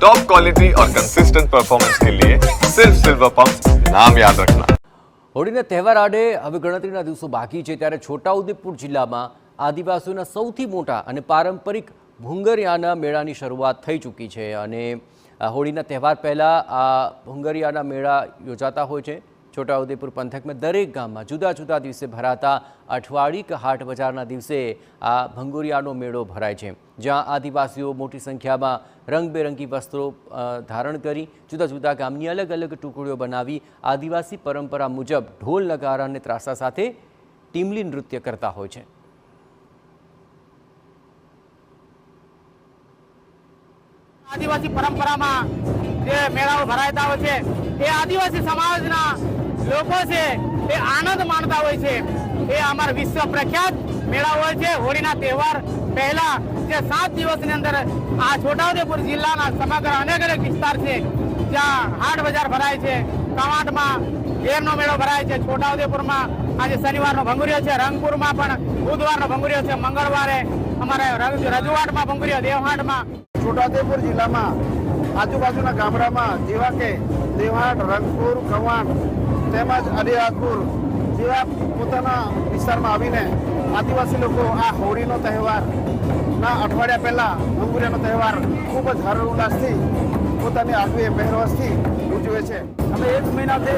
Top quality और consistent performance के लिए सिर्फ सिल्वर पंप नाम याद रखना। હોળીના તહેવાર આડે હવે ગણતરીના દિવસો બાકી છે ત્યારે છોટાઉદેપુર જિલ્લામાં આદિવાસીઓના સૌથી મોટા અને પારંપરિક ભૂંગરિયાના મેળાની શરૂઆત થઈ ચૂકી છે અને હોળીના તહેવાર પહેલાં આ ભૂંગરિયાના મેળા યોજાતા હોય છે। છોટાઉદેપુર પંથકમાં દરેક ગામમાં જુદા જુદા દિવસે ભરાતા અઠવાડિક હાટ બજારના દિવસે આ ભંગુરિયાનો મેળો ભરાય છે, જ્યાં આદિવાસીઓ મોટી સંખ્યામાં રંગબેરંગી વસ્ત્રો ધારણ કરી જુદા જુદા ગામની અલગ અલગ ટુકડીઓ બનાવી આદિવાસી પરંપરા મુજબ ઢોલ નગારા અને ત્રાસા સાથે ટીમલી નૃત્ય કરતા હોય છે। आदिवासी परंपरा में जे मेळाओ भराता हो छे ए आदिवासी समाजना लोको छे ए आनंद मानता होय छे। ए अमर विश्व प्रख्यात मेळा होय छे। होळीना तहेवार पहला जे 7 दिवसनी अंदर आ छोटाउदेपुर जिल्लाना समग्र अनेक अनेक विस्तार छे ज्यां हाट बजार भराय छे। कवांटमां घेरनो मेळो भराय छे। छोटाउदेपुरमां आज शनिवारनो भंगुरियो छे। रंगपुरमां पण बुधवारनो भंगुरियो छे। मंगळवारे अमारे रजूआटमां भंगुरियो, देवहाटमां। छोटाउदेपुर जिला में आजूबाजूना गामड़ा में जेवा के देवहाट, रंगपुर, कवांट तेमज अलिराजपुर जेवा पोताना विस्तार में आवीने आदिवासी लोग आ होळीनो तहेवार ना अठवाडिया पहला भंगुरियानो तहेवार खूब ज हर्षोल्लासथी पोतानी આગવી પહેરવેશથી ઉજવે છે। અમે 1 મહિનાથી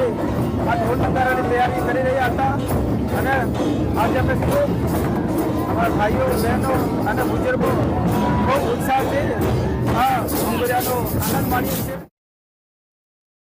આ ઢોલ નગારાની તૈયારી કરી રહ્યા હતા અને આજે અમે ખૂબ અમારા ભાઈઓ બહેનો અને બુजुर्गो ખૂબ ઉત્સાહથી આ ભંગુરિયાનો આનંદ માણીએ છીએ।